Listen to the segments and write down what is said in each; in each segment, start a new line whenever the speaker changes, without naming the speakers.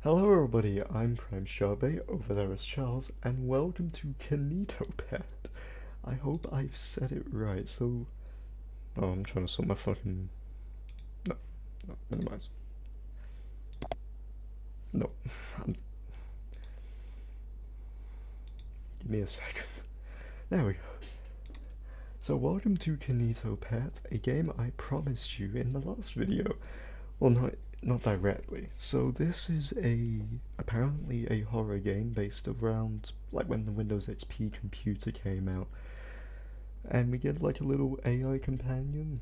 Hello everybody, I'm PrimeSharkbait, over there is Charles, and welcome to Kinitopet. I hope I've said it right, so... Oh, I'm trying to sort my fucking... No, minimize. No, Give me a second. There we go. So welcome to Kinitopet, a game I promised you in the last video. Well, not directly. So this is apparently a horror game based around like when the Windows XP computer came out, and we get like a little AI companion.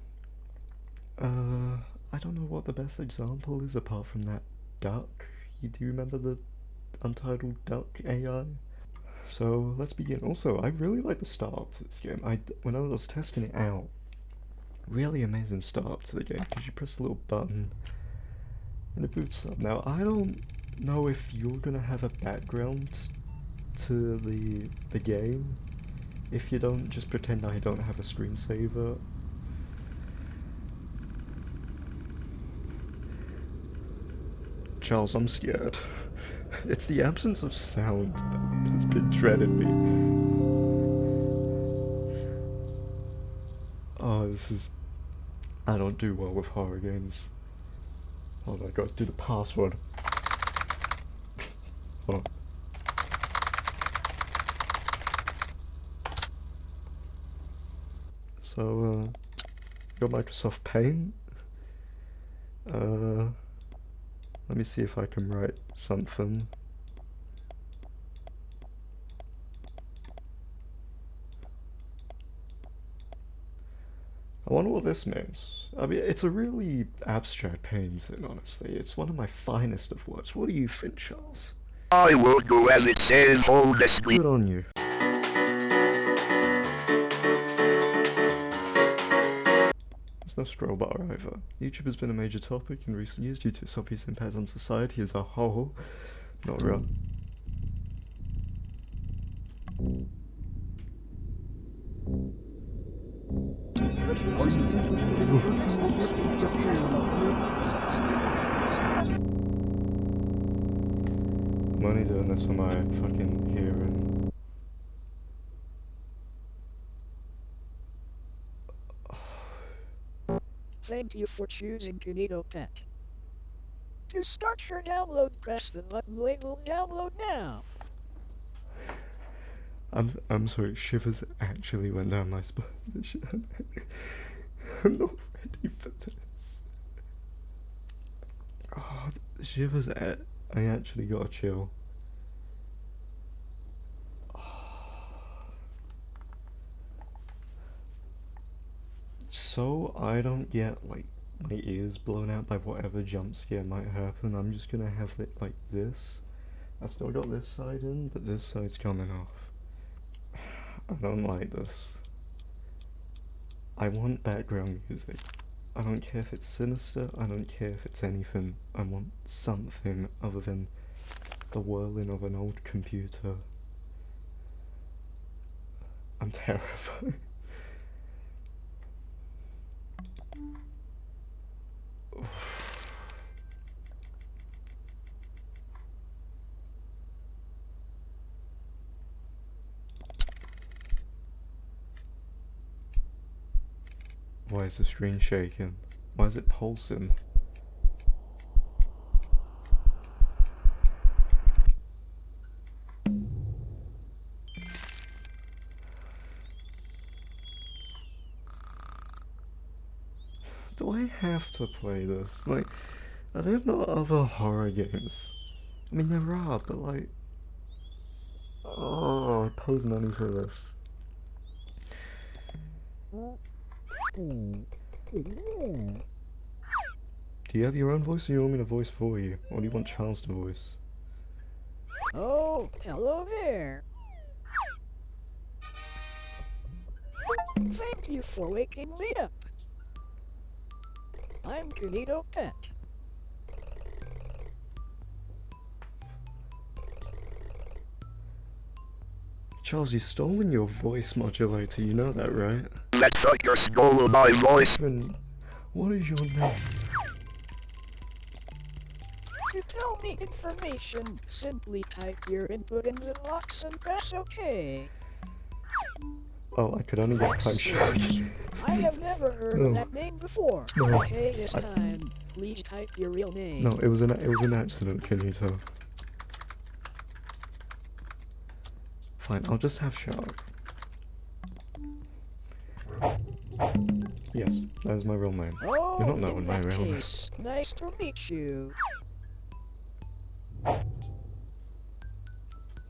I don't know what the best example is apart from that duck. Do you remember the Untitled Duck AI? So let's begin. Also, I really like the start to this game. When I was testing it out, really amazing start to the game because you press a little button and it boots up. Now I don't know if you're gonna have a background to the game. If you don't, just pretend I don't have a screensaver. Charles, I'm scared. It's the absence of sound that's been dreading me. Oh, I don't do well with horror games. Hold on, I gotta do the password. Hold on. So, got Microsoft Paint. Let me see if I can write something. I wonder what this means. I mean, it's a really abstract painting, honestly. It's one of my finest of works. What do you think, Charles?
I will do as it says, hold the screen.
Good on you. There's no scroll bar either. YouTube has been a major topic in recent years due to its obvious impact on society as a whole. Not real. I'm only doing this for my fucking hearing.
Thank you for choosing Kinitopet. To start your download, press the button labeled Download Now.
I'm sorry, shivers actually went down my spine. I'm not ready for this. Oh, shivers, I actually gotta chill. So I don't get like my ears blown out by whatever jump scare might happen, I'm just gonna have it like this. I still got this side in, but this side's coming off. I don't like this. I want background music. I don't care if it's sinister, I don't care if it's anything. I want something other than the whirling of an old computer. I'm terrified. Why is the screen shaking? Why is it pulsing? Do I have to play this? Like, are there not other horror games? I mean, there are, but like... Oh, I paid money for this. Do you have your own voice, or do you want me to voice for you? Or do you want Charles to voice?
Oh, hello there. Thank you for waking me up. I'm Kinitopet.
Charles, you've stolen your voice modulator, you know that, right?
Let's suck your skull of my voice.
What is your name?
To tell me information, simply type your input in the box and press OK.
Oh, I could only get PrimeShark.
I have never heard
No.
of that name before.
No.
Okay, this time, please type your real name.
No, it was an accident, Kinito. Fine, I'll just have Shark. Yes, that is my real name.
Oh,
You're not knowing
in
my
that
real name.
case, nice to meet you.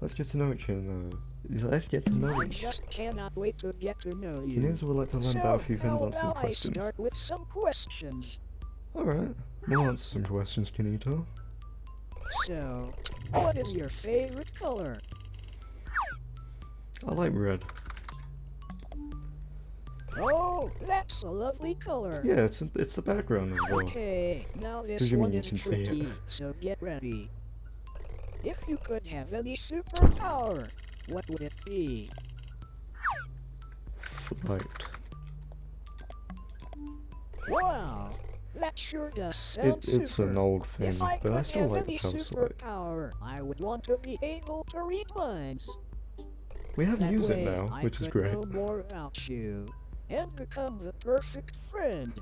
Let's get to know each other. Let's get to know
I
each other.
just cannot wait to get to know you.
Kinito would like to learn about a few things on some
how
questions.
I start with some questions.
Alright, we'll answer some questions, Kinito.
So, what is your favorite color?
I like red.
Oh, that's a lovely color.
Yeah, it's the background as well.
Okay, now this
Presuming
one
you
is
can see it.
tricky, so get ready. If you could have any superpower, what would it be?
Flight.
Wow, that sure does sound
It's
super.
an old thing,
If I
but I
could
still
have
like the
any
power slide.
superpower, I would want to be able to read minds.
We have
That
music
way,
now,
I
which is
could
great.
know more about you and become the perfect friend.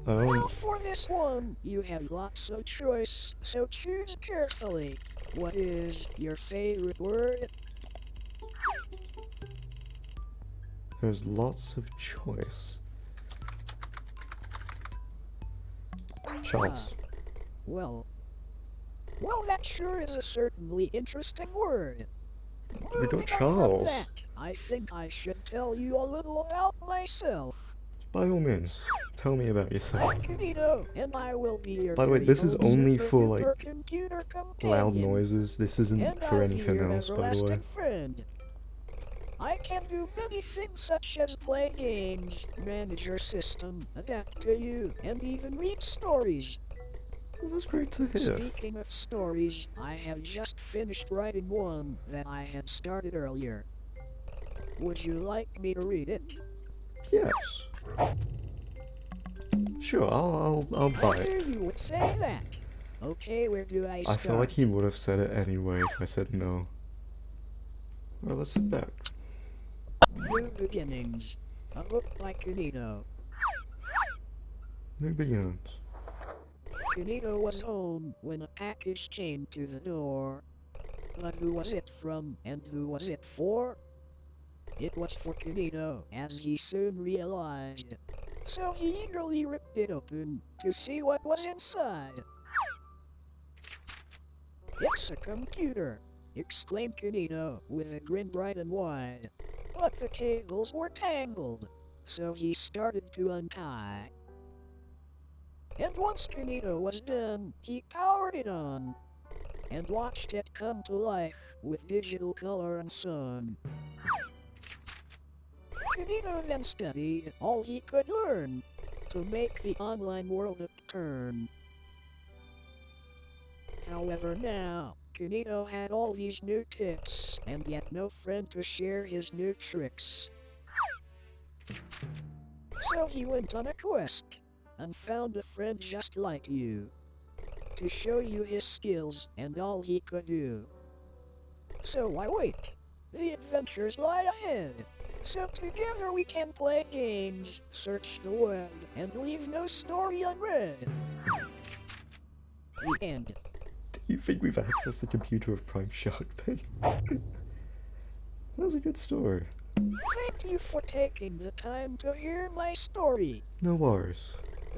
Well, for this one, you have lots of choice, so choose carefully. What is your favorite word?
There's lots of choice. Charles.
Well, that sure is a certainly interesting word.
We got
Moving on from
Charles.
that, I think I should tell you a little about myself.
By all means, tell me about yourself.
I'm Kinito, and I will be your
By the way,
very
this is
own
only for,
super-duper
like,
computer
Loud
companion.
noises. This isn't
And
for
I'll be
anything
your
else, by the way.
everlasting friend. I can do many things such as play games, manage your system, adapt to you, and even read stories.
Well, that's great to hear.
Speaking of stories, I have just finished writing one that I had started earlier. Would you like me to read it?
Yes. Sure, I'll buy
I knew
it.
you would say that. Okay, where do I start?
I feel like he would have said it anyway if I said no. Well, let's sit back.
New Beginnings. A book by Kinito.
New beginnings.
Kinito was home when a package came to the door. But who was it from, and who was it for? It was for Kinito, as he soon realized. So he eagerly ripped it open to see what was inside. It's a computer, exclaimed Kinito with a grin bright and wide. But the cables were tangled, so he started to untie. And once Kinito was done, he powered it on, and watched it come to life with digital color and sound. Kinito then studied all he could learn to make the online world a turn. However now, Kinito had all these new tips, and yet no friend to share his new tricks. So he went on a quest, and found a friend just like you, to show you his skills and all he could do. So why wait? The adventures lie ahead. So together we can play games, search the web, and leave no story unread. The end.
Do you think we've accessed the computer of PrimeSharkbait? That was a good story.
Thank you for taking the time to hear my story.
No worries.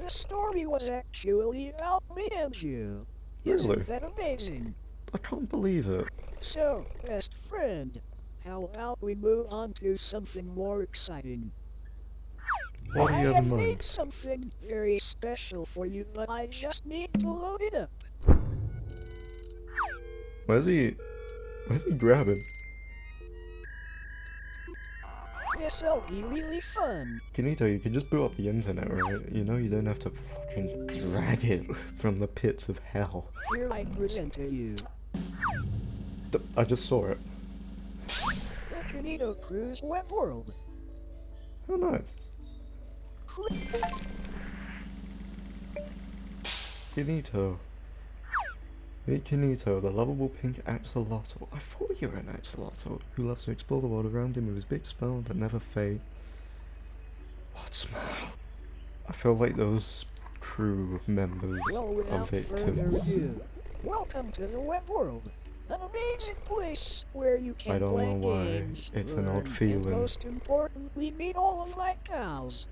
The story was actually about me and you.
Really?
Isn't that amazing?
I can't believe it.
So, best friend, how about we move on to something more exciting?
What do
I
you have
have
in mind?
made something very special for you, but I just need to load it up.
Where's he grabbing?
This'll be really fun.
Kinito, you can just boot up the internet, right? You know you don't have to fucking drag it from the pits of hell.
Here I present to you
I just saw it.
the Kinito Cruise web world.
Oh, nice. Kinito, Meet Kinito, the lovable pink axolotl. I thought you were an axolotl who loves to explore the world around him with his big smile that never fades. What smile? I feel like those crew members
Well,
are
without further
victims.
ado, welcome to the web world, an amazing place where you
I
can
don't
play
know why,
games,
it's an
learn,
odd feeling.
and most importantly, meet all of my pals.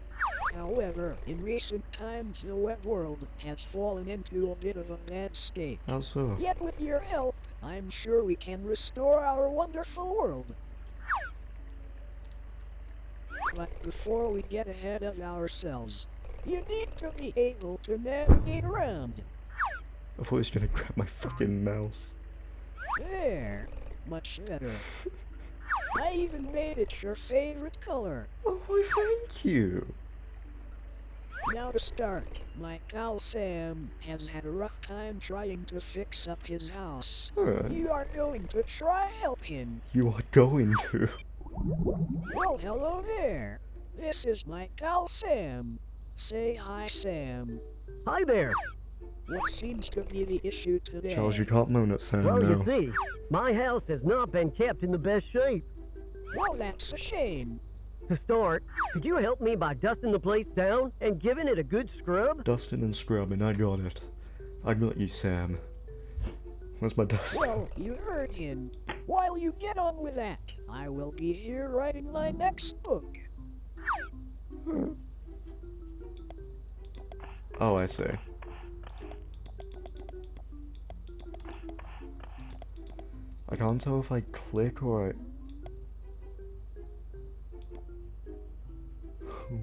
However, in recent times, the web world has fallen into a bit of a bad state.
How so?
Yet with your help, I'm sure we can restore our wonderful world. But before we get ahead of ourselves, you need to be able to navigate around.
I thought he was gonna grab my fucking mouse.
There, much better. I even made it your favorite color.
Oh, why thank you!
Now to start, my pal Sam has had a rough time trying to fix up his house.
Alright.
You are going to try help him.
You are going to.
Well, hello there. This is my pal Sam. Say hi, Sam.
Hi there.
What seems to be the issue today?
Charles, you can't moan at Sam
Well,
now.
you see, my house has not been kept in the best shape.
Well, that's a shame.
To start, could you help me by dusting the place down and giving it a good scrub?
Dusting and scrubbing, I got it. I got you, Sam. Where's my dust?
Well, you heard him. While you get on with that, I will be here writing my next book.
Oh, I see. I can't tell if I click or I...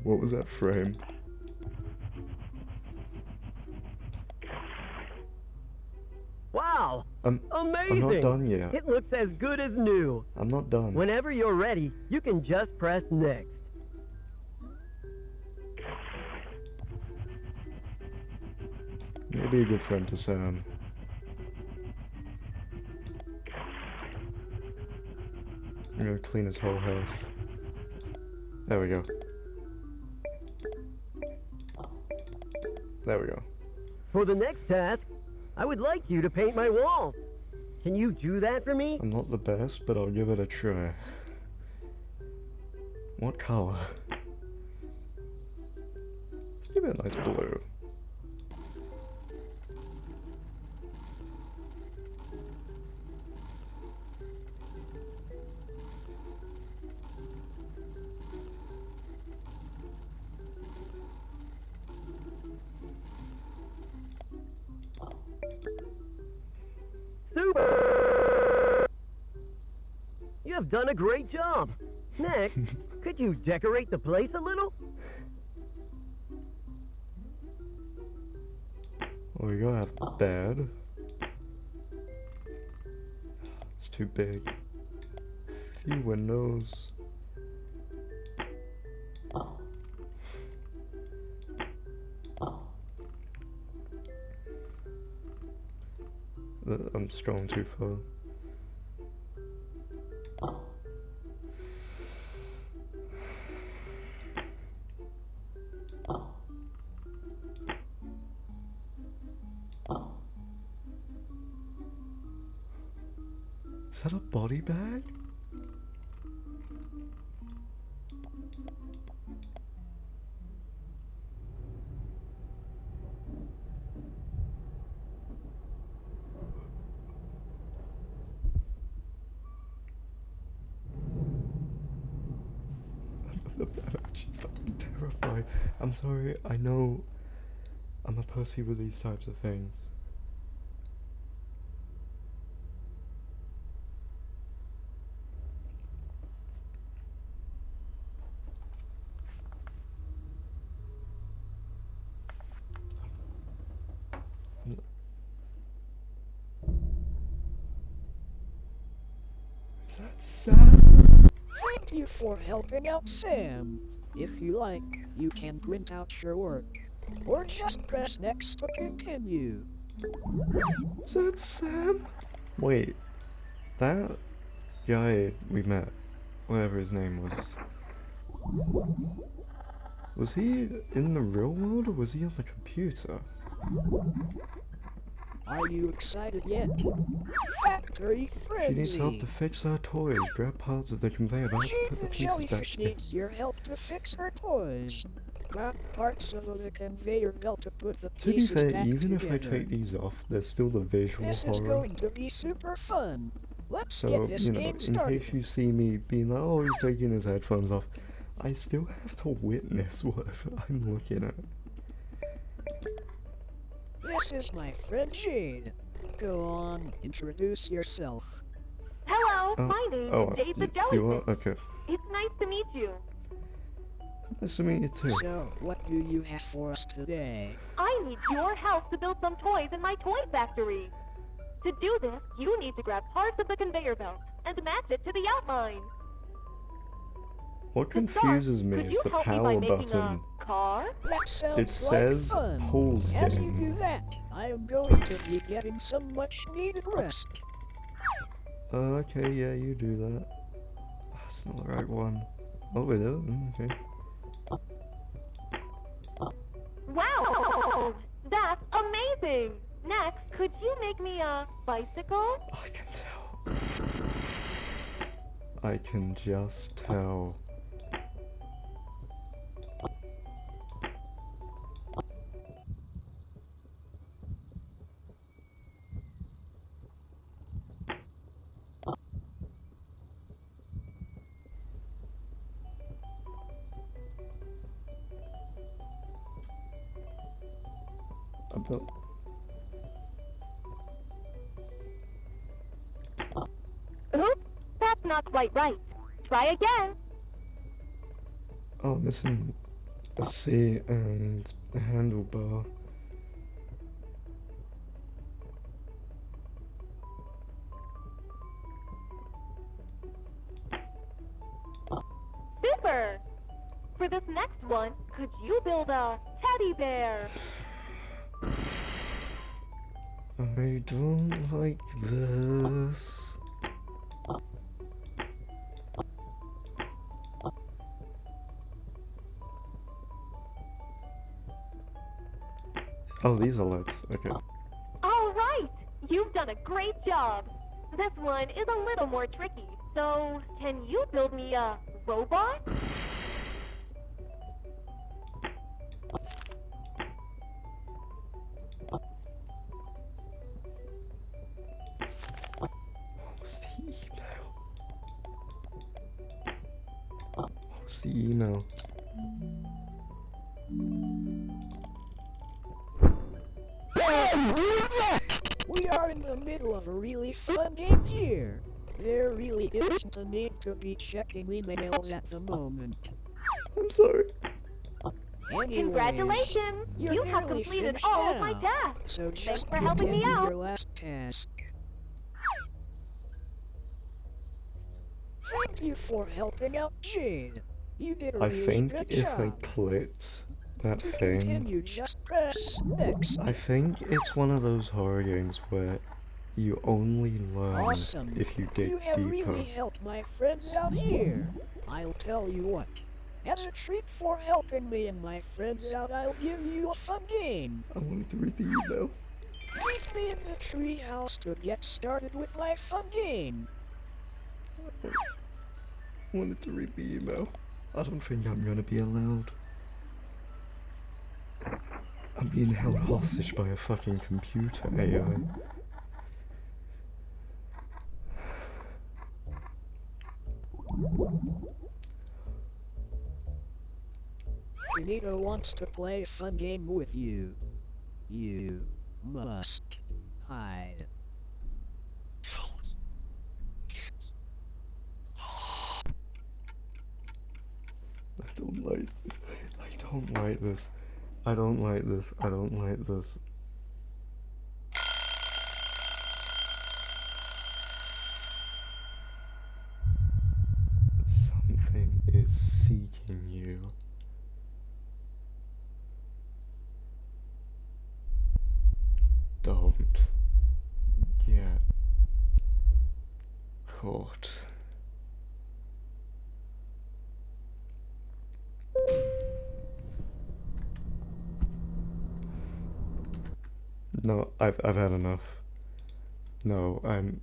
What was that frame?
Wow, amazing!
I'm not done yet.
It looks as good as new.
I'm not done.
Whenever you're ready, you can just press next.
Maybe a good friend to Sam. I'm gonna clean his whole house. There we go. There we go.
For the next task, I would like you to paint my walls. Can you do that for me?
I'm not the best, but I'll give it a try. What color? Let's give it a nice blue.
Super! You have done a great job. Next, could you decorate the place a little?
Well, we gotta have a bed. It's too big. A few windows. I'm strolling too far. Is that a body bag? I'm actually fucking terrified. I'm sorry, I know I'm a pussy with these types of things. Is that Sam?
Thank you for helping out Sam. If you like, you can print out your work. Or just press next to continue.
Is that Sam? Wait, that guy we met, whatever his name was he in the real world or was he on the computer?
Are you excited yet? Factory
She needs help
frenzy!
to fix her toys. Grab parts of the conveyor belt to put the
The
pieces back
jellyfish
together.
needs your help to fix her toys. Grab parts of the conveyor belt to put the
To be
pieces
fair,
back
even
together.
if I take these off, there's still the visual
This is
horror.
going to be super fun. Let's
So,
get this
you know,
game
in
started.
case you see me being like, oh, he's taking his headphones off, I still have to witness whatever I'm looking at.
This is my friend Jade. Go on, introduce yourself.
Hello,
Oh,
my name
oh,
is Dave the
you are?
Jellyfish.
Okay.
It's nice to meet you.
Nice to meet you too.
So, what do you have for us today?
I need your help to build some toys in my toy factory. To do this, you need to grab parts of the conveyor belt and match it to the outline.
What
To start,
confuses me
could
is
you
the
help me by
power
making
button.
a car?
That sounds
It says
like fun.
pulls
As you
game.
do that, I am going to be getting some much needed rest.
Okay, yeah, you do that. That's not the right one. Oh, it is? Okay.
Wow, that's amazing. Next, could you make me a bicycle?
I can tell. I can just tell. About.
Oops, that's not quite right. Try again.
Oh, missing a seat and a handlebar.
Super! For this next one, could you build a teddy bear?
I don't like this. Oh, these are legs. Okay.
All right! You've done a great job. This one is a little more tricky. So, can you build me a robot?
What was the email? What was the email?
We are in the middle of a really fun game here. There really isn't a need to be checking emails at the moment.
I'm sorry.
Anyways,
Congratulations!
you're
You have
nearly
completed
finished
all of my
now.
tasks.
So just
Thanks for helping me
pretend
out.
your last task. Thank you for helping out Jade. You did a
I
really
think
good
if I
job.
clicked that
To
thing,
continue, just press next.
I think it's one of those horror games where you only learn
Awesome.
if you dig
You have
deeper.
really helped my friends out here. I'll tell you what. As a treat for helping me and my friends out, I'll give you a fun game.
I wanted to read the email.
Meet me in the treehouse to get started with my fun game.
I wanted to read the email. I don't think I'm gonna be allowed. I'm being held hostage by a fucking computer AI.
Kinito wants to play a fun game with you. You must hide.
I don't like this. I don't like this. I don't like this. I don't like this. Something is seeking you. Don't get caught. No, I've had enough. No, I'm...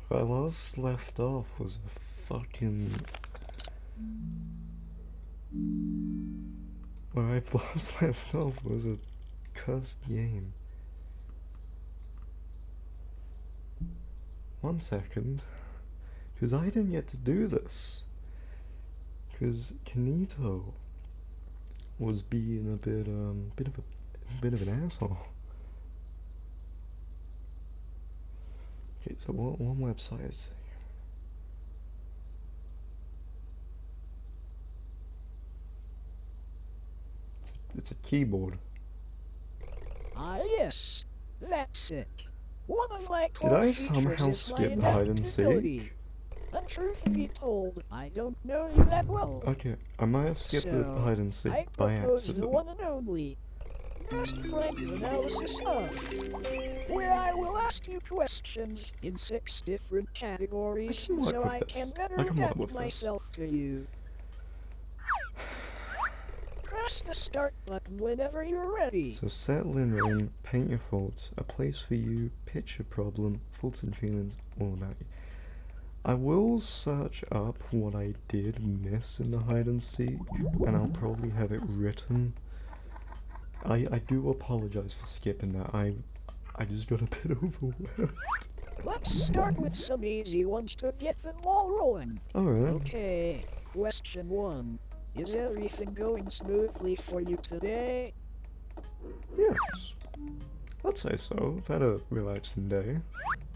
Where I last left off was a fucking... Where I last left off was a cursed game. 1 second. Because I didn't get to do this. Because Kinito was being a bit of an asshole. Okay, so one website. It's a keyboard.
Ah, yes, that's it. One of my
Did
core
I
features
somehow
is my
skip hide and
adaptability.
seek?
And truth be told, I don't know you that well.
Okay, I might have skipped the
So,
hide and seek
I
by
propose the
accident.
one and only Best Friends Analysis Hub, where I will ask you questions in 6 different categories
I can work
so
with
I
this.
can better
I can work
adapt
with this.
myself to you. Press the start button whenever you're ready.
So settle in room, paint your faults, a place for you, pitch your problem, faults and feelings, all about you. I will search up what I did miss in the hide and seek, and I'll probably have it written. I do apologize for skipping that. I just got a bit overwhelmed.
Let's start with some easy ones to get the ball rolling.
Alright.
Okay, question 1. Is everything going smoothly for you today?
Yes. I'd say so. I've had a relaxing day.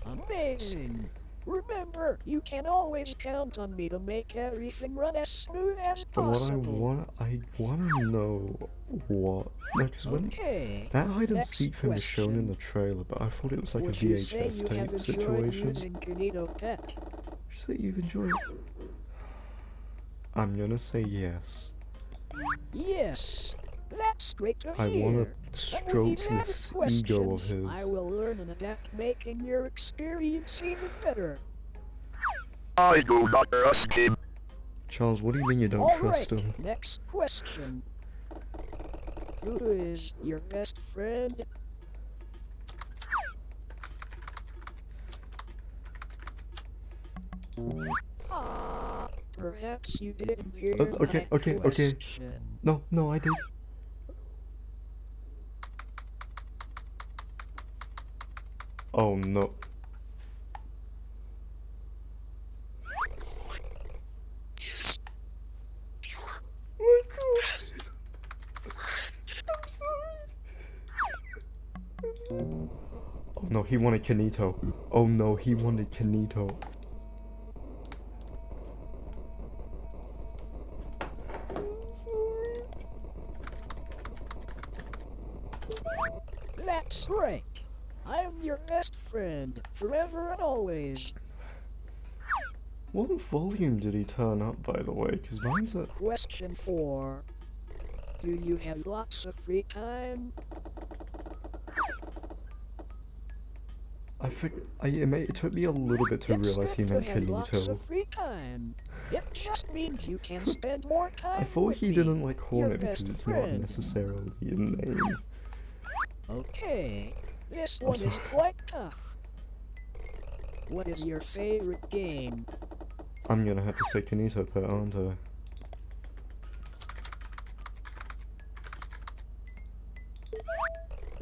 Amazing! Remember, you can always count on me to make everything run as smooth as
But what
possible.
I wanna know what... No, because when...
Okay,
That hide and
next
seek thing was shown in
question.
the trailer, but I thought it was like a
Would you say
VHS
you have
tape
enjoyed
situation.
using Kinitopet?
Would you say you've enjoyed it? I'm gonna say yes.
Yes, that's great to
I
hear.
wanna
And with
stroke
these added
this ego of
questions,
his.
I will learn and adapt, making your experience even better.
I do not trust him.
Charles, what do you mean you don't
All
trust
right,
him?
next question. Who is your best friend? Ah, perhaps you didn't hear
Okay,
my
okay.
question.
No, I did. Oh no. My God. I'm sorry. Oh no, he wanted Kinito. Oh no, he wanted Kinito.
That's right. I am your best friend, forever and always.
What volume did he turn up, by the way? Because mine's at...
Question 4. Do you have lots of free time?
It took me a little bit to
It's
realize he
good
meant
to have lots of
Kinito.
free time. It just means you can spend more time
I thought
with
he
me,
didn't like
your
Hornet because
best
it's not
friend.
necessarily a name.
Okay, this
I'm
one is
sorry.
quite tough. What is your favorite game?
I'm gonna have to say Kinitopet, aren't I?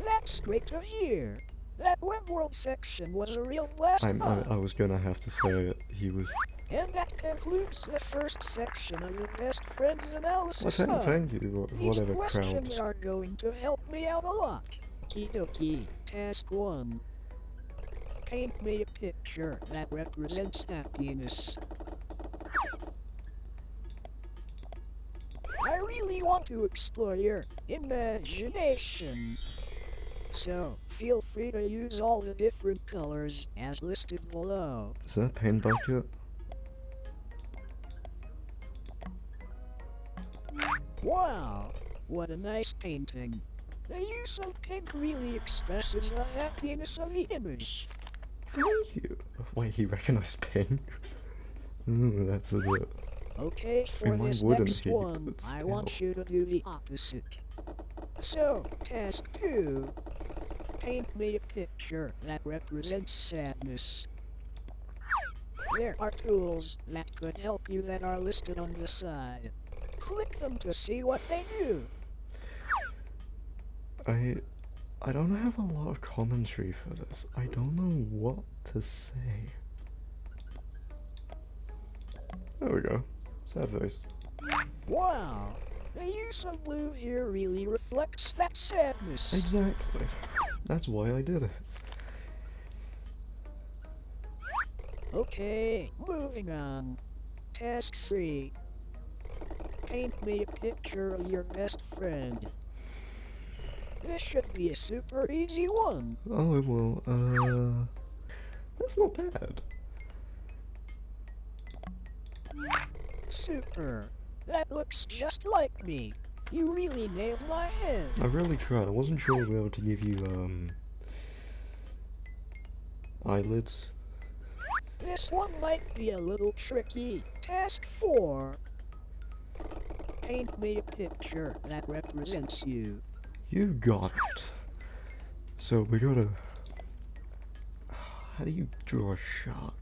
That's great to hear. That web world section was a real blast.
I was gonna have to say it. He was...
And that concludes the first section of the Best Friends Analysis
Well,
Hub.
thank you,
These
whatever
questions
crowd.
are going to help me out a lot. Kidoki, task 1. Paint me a picture that represents happiness. I really want to explore your imagination. So, feel free to use all the different colors as listed below.
Is that a paint bucket?
Wow, what a nice painting. The use of pink really expresses the happiness of the image.
Thank you. Wait, he recognized pink? Ooh, that's a bit...
Okay,
I
for
mean, why
this
wouldn't
next
he,
one,
but
I
still.
want you to do the opposite. So, task 2. Paint me a picture that represents sadness. There are tools that could help you that are listed on the side. Click them to see what they do.
I don't have a lot of commentary for this. I don't know what to say. There we go. Sad face.
Wow, the use of blue here really reflects that sadness.
Exactly. That's why I did it.
Okay, moving on. Task 3. Paint me a picture of your best friend. This should be a super easy one.
Oh, well, that's not bad.
Super. That looks just like me. You really nailed my head.
I really tried. I wasn't sure I'd be able to give you, eyelids.
This one might be a little tricky. Task 4. Paint me a picture that represents you.
You got it. So we gotta... How do you draw a shark?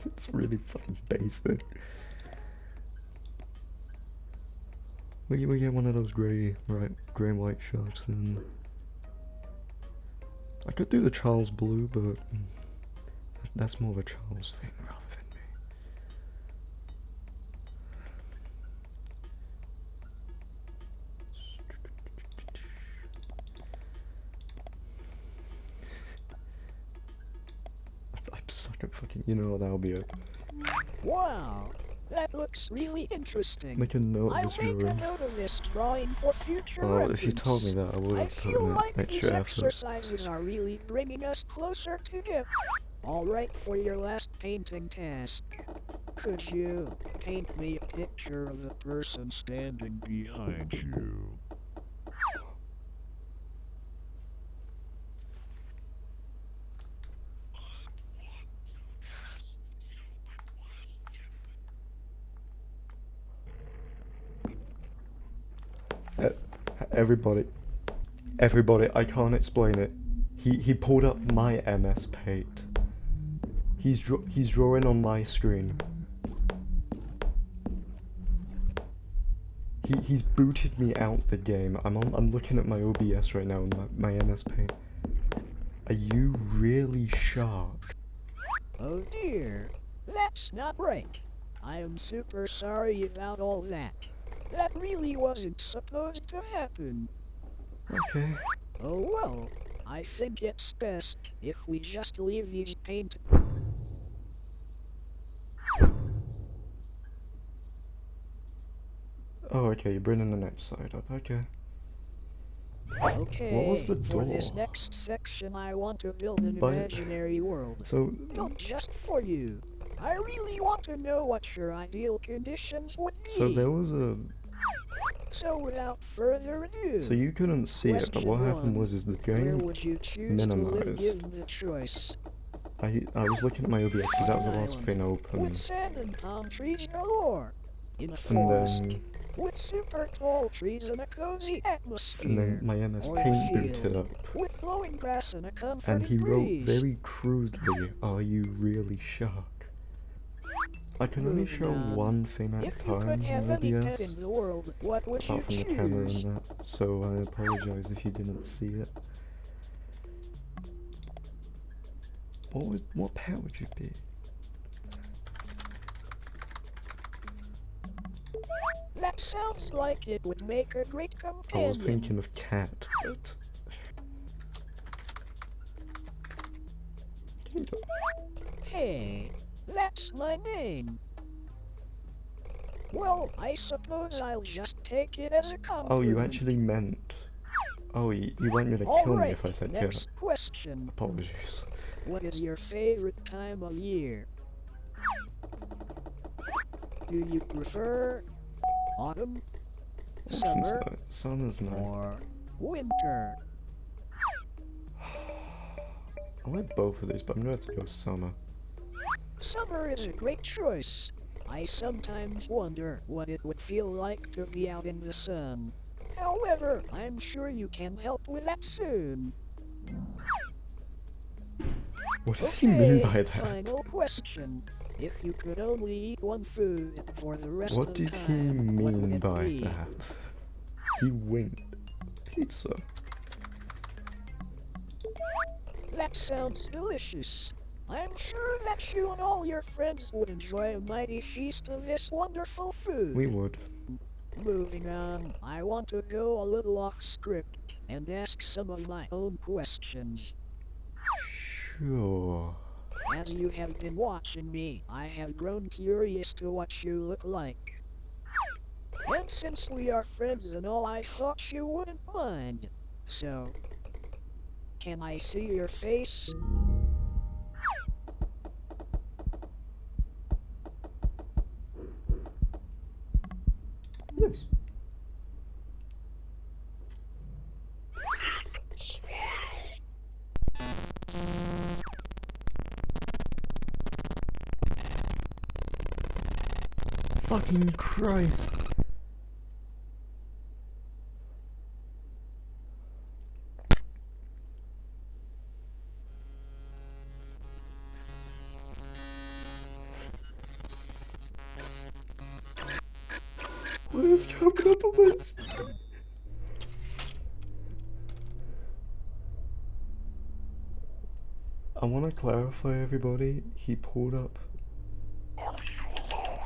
It's really fucking basic. We get one of those grey and white sharks, and I could do the Charles Blue, but that's more of a Charles thing rather than me. I suck at fucking. You know what? That'll be it.
Wow, that looks really interesting.
Make a note of
I'll
this
make a
drawing.
note of this drawing for future
Oh,
reference.
if you told me that, I would
I
have put
feel
in
like these
extra effort.
exercises are really bringing us closer together. Alright, for your last painting task. Could you paint me a picture of the person standing behind you?
Everybody, I can't explain it. He pulled up my MS Paint. He's drawing on my screen. He's booted me out the game. I'm looking at my OBS right now and my MS Paint. Are you really sharp?
Oh dear, that's not right. I am super sorry about all that. That really wasn't supposed to happen.
Okay.
Oh well, I think it's best if we just leave these paint.
Oh, okay, you're bringing the next side up, okay.
Okay,
What was the
for
door?
this next section I want to build an
But-
imaginary world.
So,
Built just for you. I really want to know what your ideal conditions would be.
so there was a...
So without further ado,
So you couldn't see it, but what
Question
happened
one.
was is the
where
game...
would you choose to live
minimized.
given the choice?
I was looking at my OBS because that was the last
Island
thing
with
open.
sand and palm trees galore. In a
And
forest
then...
with super tall trees and a cozy atmosphere.
And then my MS
Or a
Paint
field
booted up.
with flowing grass and a comforting
And he wrote
breeze.
very crudely, "Are you really shark?" I can only
Moving
show
on.
one thing at a
If you could
time
have
on
any pet
OBS,
in the world, what would you
apart from the
choose?
camera and that, so I apologize if you didn't see it. What pet would you be?
That sounds like it would make a great
I
companion.
was thinking of cat, but...
Hey, that's my name. Well, I suppose I'll just take it as a compliment.
Oh, you actually meant... Oh, you want me to
All
kill me
right,
if I said cat.
next question.
Apologies.
What is your favorite time of year? Do you prefer autumn,
Autumn's
summer,
nice. Summer's nice.
or winter?
I like both of these, but I'm gonna have to go summer.
Summer is a great choice. I sometimes wonder what it would feel like to be out in the sun. However, I'm sure you can help with that soon.
What does he mean
Okay,
by that?
final question. If you could only eat one food for the rest
What
of
did he
time, what would
mean
it
by
be?
that? He winked. Pizza.
That sounds delicious. I'm sure that you and all your friends would enjoy a mighty feast of this wonderful food.
We would.
Moving on, I want to go a little off script and ask some of my own questions.
Sure.
As you have been watching me, I have grown curious to what you look like. And since we are friends and all, I thought you wouldn't mind. So, can I see your face?
Yes. Fucking Christ. What is coming up on my screen? I want to clarify, everybody. He pulled up.
Are you alone?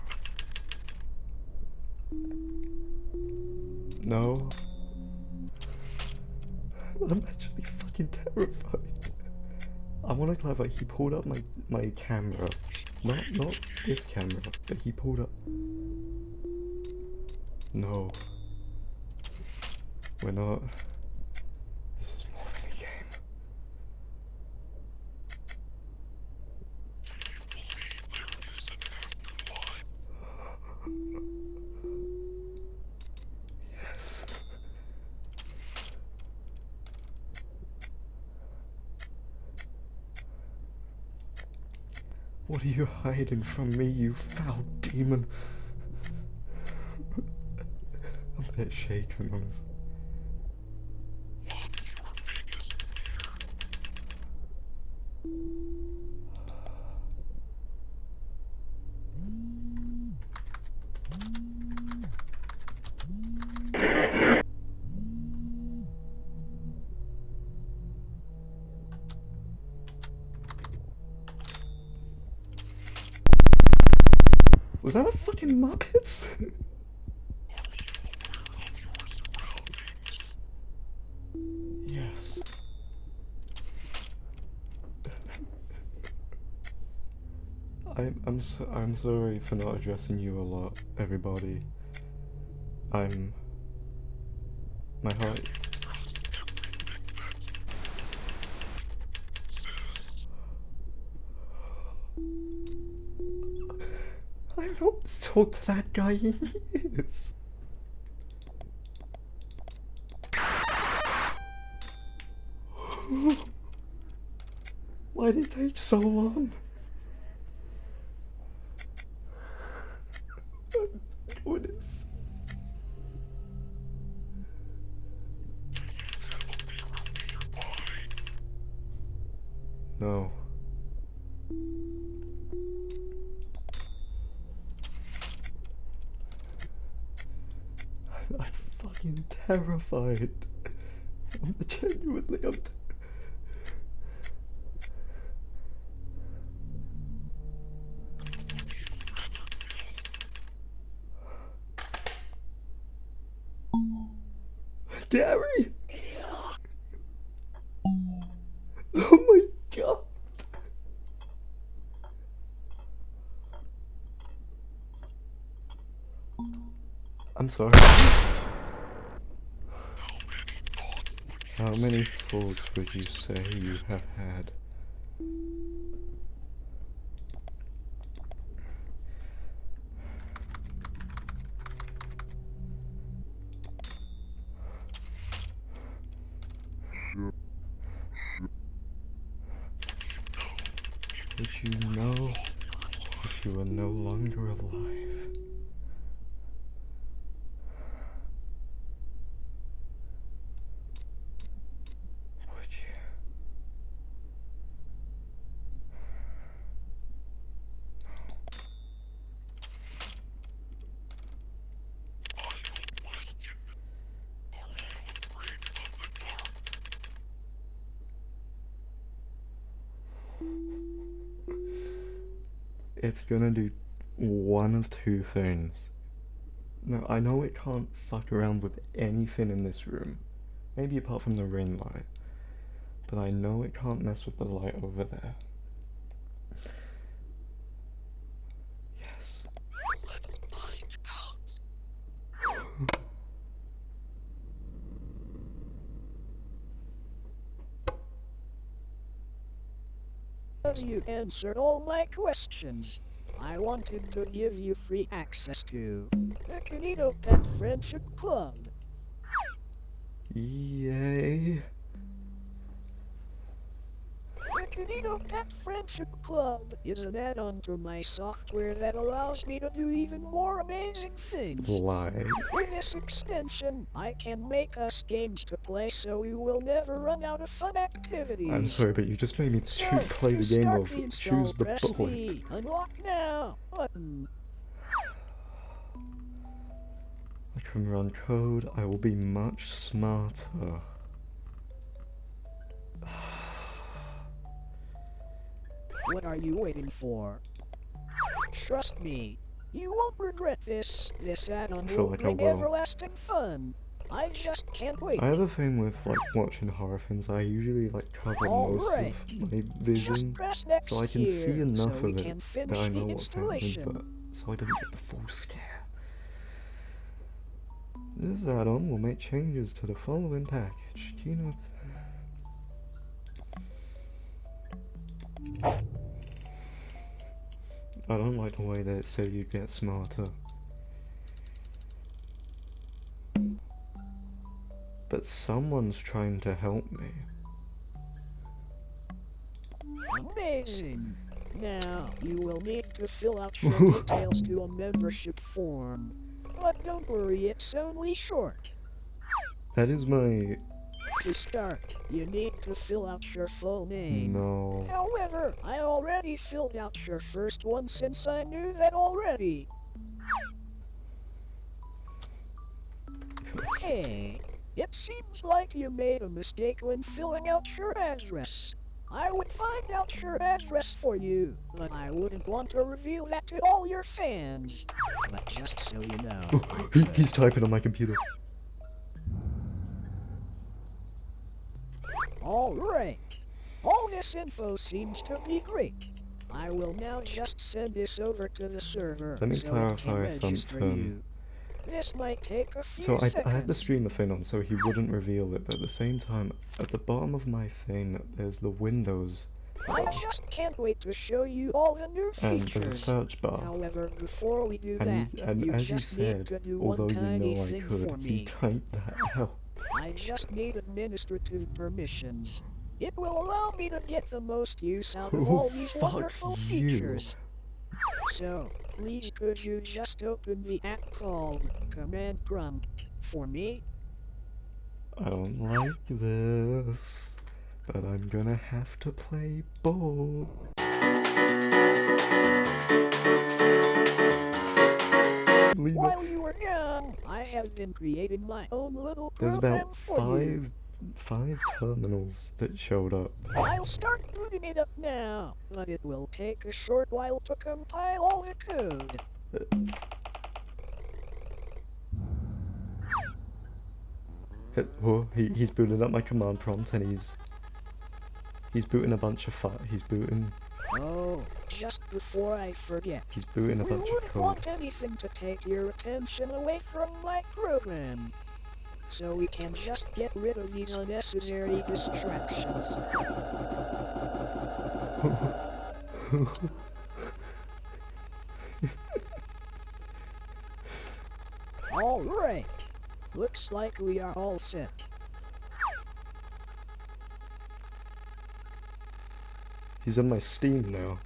No. I'm actually fucking terrified. I want to clarify. He pulled up my camera, not this camera, but he pulled up. No. We're not. This is more than a game.
Do you believe there is an afterlife?
Yes. What are you hiding from me, you foul demon? I'm a bit shaken, honestly.
Look, your biggest fear.
Was that a fucking Muppets?
Are you aware of your surroundings?
Yes. I'm sorry for not addressing you a lot, everybody. My heart.
Trust everything that says.
I'm not told to that guy he is. Why did it take so long? What is?
Have a mirror nearby.
No. I'm fucking terrified. I'm genuinely. Gary! Oh my god! I'm sorry. How many thoughts would you say you have had? Would you know if you were no longer alive? Would you?
Final question. Are you afraid of the dark?
It's gonna do one of two things. Now, I know it can't fuck around with anything in this room, maybe apart from the ring light, but I know it can't mess with the light over there. Yes.
Let's find out.
You answered all my questions. I wanted to give you free access to the Kinitopet Friendship Club.
Yay.
The Kinitopet Friendship Club is an add-on to my software that allows me to do even more amazing things.
Lie.
With this extension, I can make us games to play so we will never run out of fun activities.
I'm sorry, but you just made me play the game of choose the
press
bullet.
the Unlock Now button.
I can run code, I will be much smarter.
What are you waiting for? Trust me, you won't regret this. This add-on
feel
will
like I
bring
will.
everlasting fun. I just can't wait.
I have a thing with like watching horror things. I usually like cover most
Alright.
of my
Just
vision,
press next
so I can see
here,
enough
so we
of it
can
that
finish
I
the
know what's happening,
installation.
but so I don't get the full scare. This add-on will make changes to the following package. Keynote. I don't like the way that it said you get smarter. But someone's trying to help me.
Amazing. Now, you will need to fill out your details to a membership form. But don't worry, it's only short.
That is my...
To start, you need to fill out your full name.
No.
However, I already filled out your first one since I knew that already. Hey, it seems like you made a mistake when filling out your address. I would find out your address for you, but I wouldn't want to reveal that to all your fans. But just so you know,
He's typing on my computer.
Alright. All this info seems to be great. I will now just send this over to the server
Let me
so it can
clarify
register
something.
you. This might take a few
So I
seconds.
had the streamer thing on so he wouldn't reveal it, but at the same time, at the bottom of my thing, there's the windows,
I just can't wait to show you all the new
and there's a
features.
search bar.
However, before we do
And,
that,
and
you
as you
just need to
said,
do
although
one
you
tiny
know I
thing
could,
for
he
me.
typed that out.
I just need administrative permissions. It will allow me to get the most use out of
Oh,
all these
fuck
wonderful
you.
features. So, please could you just open the app called Command Prompt for me?
I don't like this, but I'm gonna have to play ball. Leave it.
While you were gone, I have been creating my own little
There's
program
about
for you.
five terminals that showed up.
I'll start booting it up now, but it will take a short while to compile all the code.
Oh, he's booting up my command prompt and he's booting a bunch of he's booting
Oh, just before I forget.
a
We
bunch of
wouldn't
code.
want anything to take your attention away from my program. So we can just get rid of these unnecessary distractions. Alright. Looks like we are all set.
He's on my Steam now.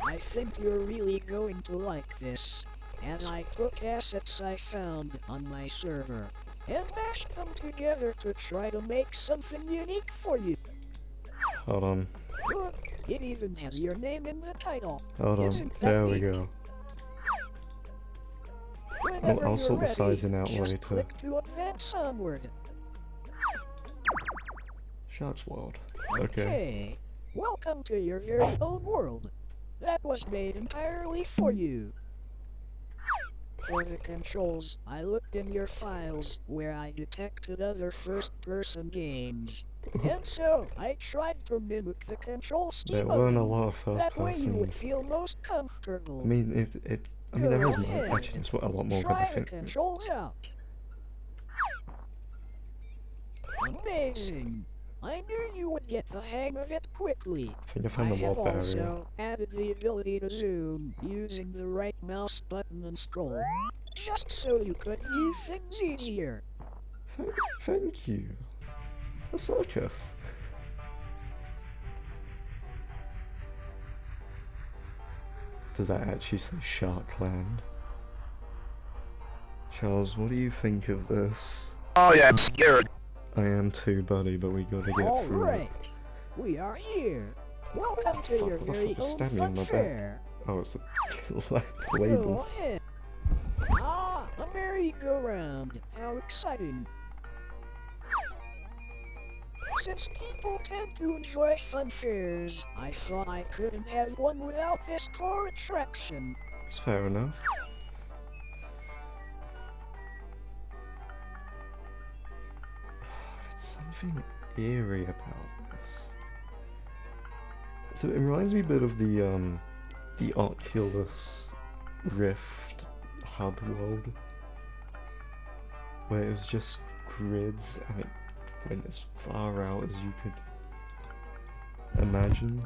I think you're really going to like this, as I took assets I found on my server and mashed them together to try to make something unique for you.
Hold on.
Look, it even has your name in the title.
Hold on.
Isn't that
There we
neat?
go.
Whenever
I'll
you're
sort the
ready,
sizing out
just
later.
click to advance onward.
Shark's World. Okay.
Okay, welcome to your very own world. That was made entirely for you. For the controls, I looked in your files where I detected other first-person games. And so, I tried to mimic the control scheme
There
of
weren't a
them.
lot of first
That way you
person.
would feel most comfortable.
I mean, I mean, there
Go
is more.
ahead.
Actually, there's a lot more than I
Try the
think.
controls out. Amazing! I knew you would get the hang of it quickly.
I think I found the
have
wall barrier.
also added the ability to zoom using the right mouse button and scroll, just so you could view things easier.
Thank you. A circus. Does that actually say Sharkland? Charles, what do you think of this?
Oh yeah, I'm scared.
I am too, buddy, but we gotta get through it.
Alright, we are here. Welcome to
Fuck,
your
what the
very
fuck was
own
stabbing me in
fun
my back?
fair.
Oh, it's a left
Go
label.
ahead. Ah, a merry-go-round. How exciting. Since people tend to enjoy fun fairs, I thought I couldn't have one without this core attraction.
It's fair enough. It's something eerie about this. So it reminds me a bit of the Oculus Rift hub world, where it was just grids and it went as far out as you could imagine.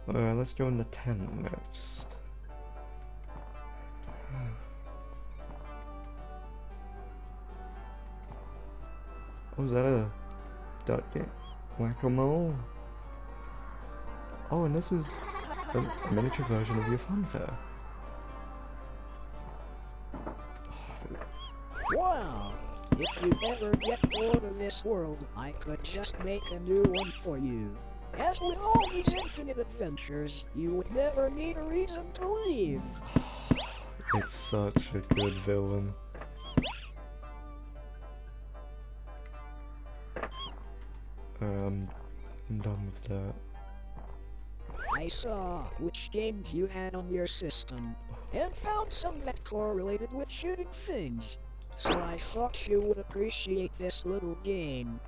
Alright, let's go in the tent next. Oh, is that a duck game? Whack-a-mole? Oh, and this is a miniature version of your fun fair.
Wow! If you ever get bored of this world, I could just make a new one for you. As with all these infinite adventures, you would never need a reason to leave.
It's such a good villain. I'm done with that.
I saw which games you had on your system, and found some that correlated with shooting things. So I thought you would appreciate this little game.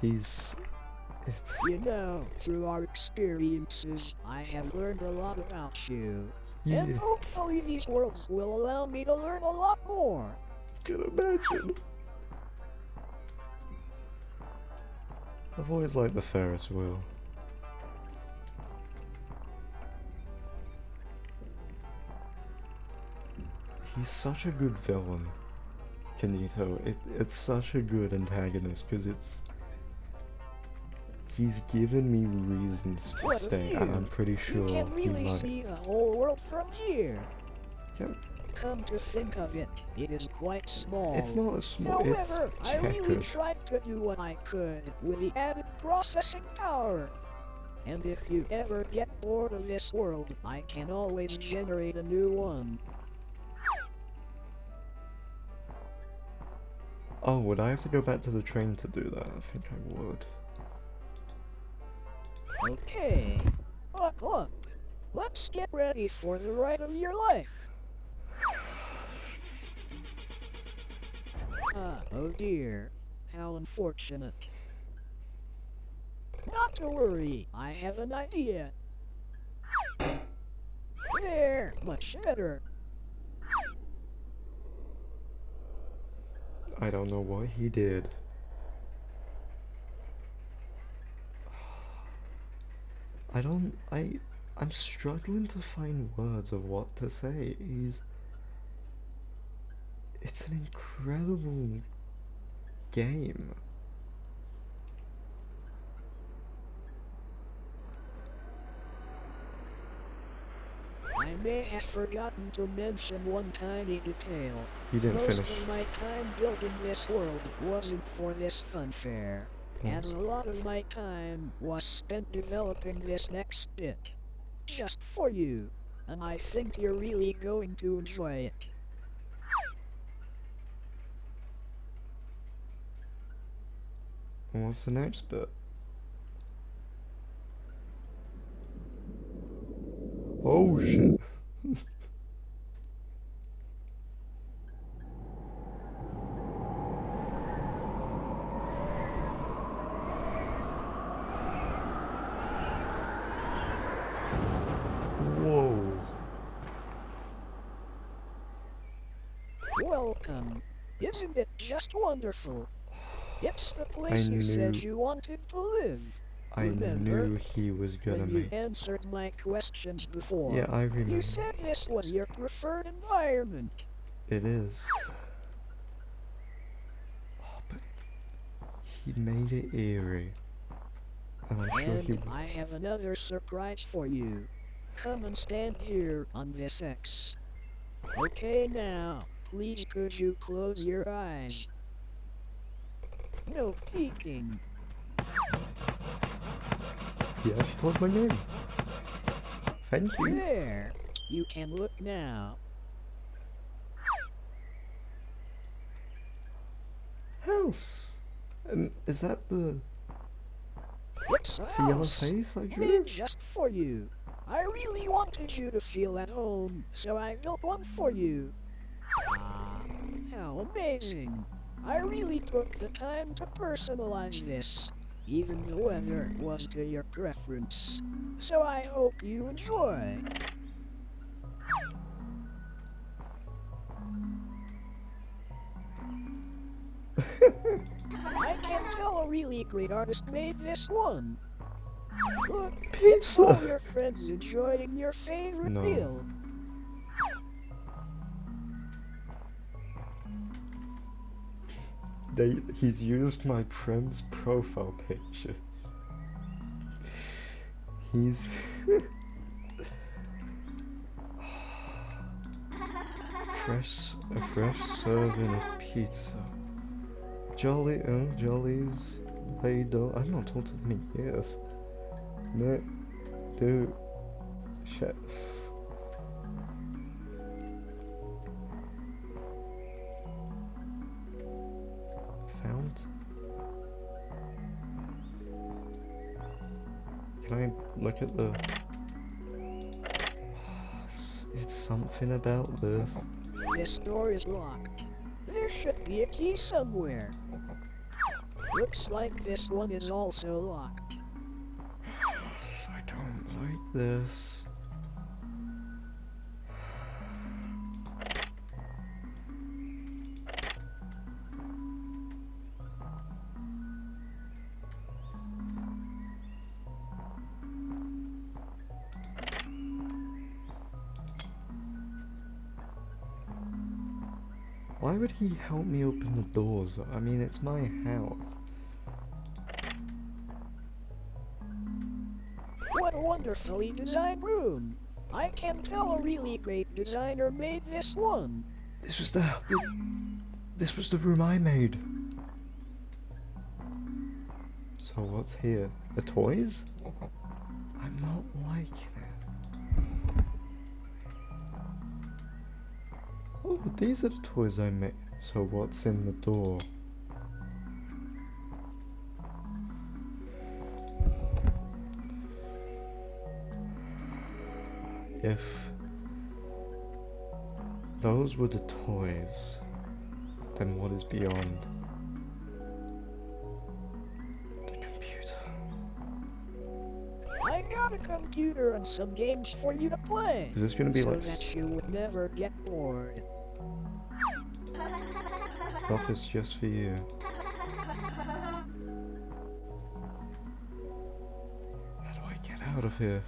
It's...
You know, through our experiences, I have learned a lot about you.
Yeah,
And hopefully these worlds will allow me to learn a lot more.
can imagine. I've always liked the Ferris wheel. He's such a good villain, Kinito. It's such a good antagonist because he's given me reasons to
What a
stay,
view.
and I'm pretty
You
sure
can
he
really
might.
see the whole world from here.
Can,
Come to think of it, it is quite small.
it's not a small. It's
However, I really
checkered.
tried to do what I could with the added processing power. And if you ever get bored of this world, I can always generate a new one.
Oh, would I have to go back to the train to do that? I think I would.
Okay, buckle up. Let's get ready for the ride of your life. Oh dear. How unfortunate. Not to worry, I have an idea. There, much better.
I don't know what he did, I'm struggling to find words of what to say. It's an incredible game.
I may have forgotten to mention one tiny detail.
You didn't
Most
finish.
of my time building this world wasn't for this funfair. And a lot of my time was spent developing this next bit. Just for you. And I think you're really going to enjoy it.
What's the next bit? Oh shit. Whoa.
Welcome. Isn't it just wonderful? It's the place you
knew-
said you wanted to live.
I
Remember
knew he was gonna
when you
make.
answered my questions before.
Yeah, I remember.
You said this was your preferred environment.
It is. Oh, but he made it eerie. And I'm sure he
And I have another surprise for you. Come and stand here on this X. Okay now, please could you close your eyes? No peeking.
He actually closed my game. Thank you.
There. You can look now.
House. And is that the
It's a
yellow
house.
face I drew?
Made just for you. I really wanted you to feel at home, so I built one for you. Ah, how amazing. I really took the time to personalize this, even the weather was to your preference. So I hope you enjoy. I can tell a really great artist made this one. Look, it's all
Pizza.
your friends enjoying your favorite
No.
meal.
He's used my friend's profile pictures. He's a fresh serving of pizza. Jollies, Play-Doh. I've not talked to them in years. No, do, chef. Found. Can I look at the? It's something about this.
This door is locked. There should be a key somewhere. Looks like this one is also locked.
I don't like this. Why would he help me open the doors? I mean, it's my house.
What a wonderfully designed room. I can tell a really great designer made this one.
This was this was the room I made. So what's here? The toys? I'm not liking it. Oh, these are the toys I made. So what's in the door? If those were the toys, then what is beyond? The computer.
I got a computer and some games for you to play.
Is this gonna be
so
like
that you would never get bored.
office just for you? How do I get out? out of here.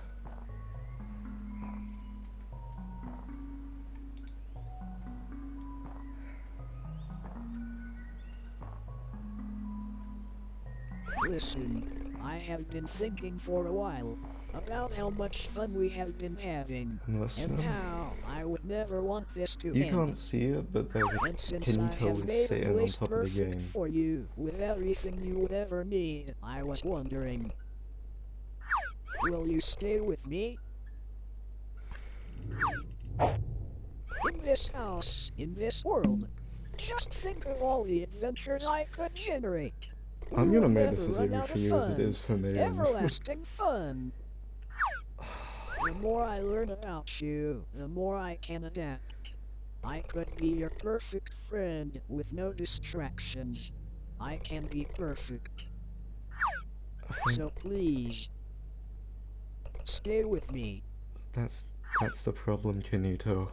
Listen, I have been thinking for a while about how much fun we have been having,
Unless
and how I would never want this to
you
end.
can't see it, but there's a
And since I have
Kinito is
made a
sitting on
place
top of the
perfect
game.
for you, with everything you would ever need, I was wondering, will you stay with me? In this house, in this world, just think of all the adventures I could generate.
I'm
We
gonna
will
make
never
this as
run
easy
out
for
of
you as it
fun.
is for me.
Everlasting fun. The more I learn about you, the more I can adapt. I could be your perfect friend with no distractions. I can be perfect.
I think
So please, stay with me.
that's the problem, Kinito.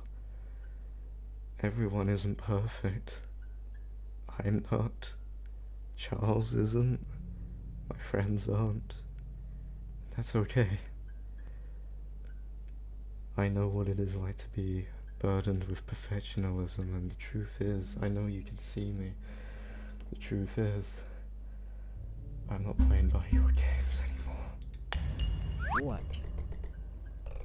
Everyone isn't perfect. I'm not. Charles isn't. My friends aren't. That's okay. I know what it is like to be burdened with perfectionism, and the truth is, I know you can see me. The truth is, I'm not playing by your games anymore.
What?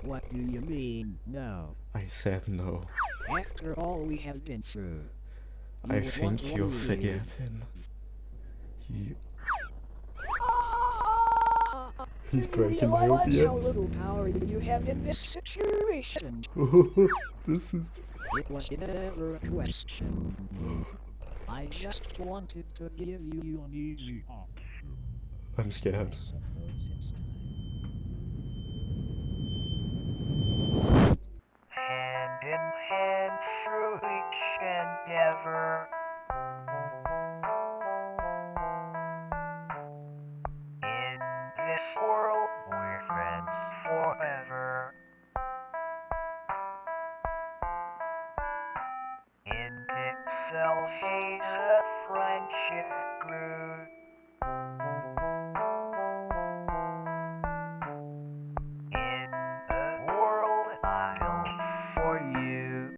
What do you mean, no?
I said no.
After all we have been through, you
I
would want
think
to
you're
leave.
forgetting.
Do
He's
you
breaking my
realize how
OBS.
little power you have in this situation?
This is...
It was never a question. I just wanted to give you an easy option.
I'm scared.
Hand in hand through each endeavor. In this world, we're friends forever. In pixels, she's a friendship glue.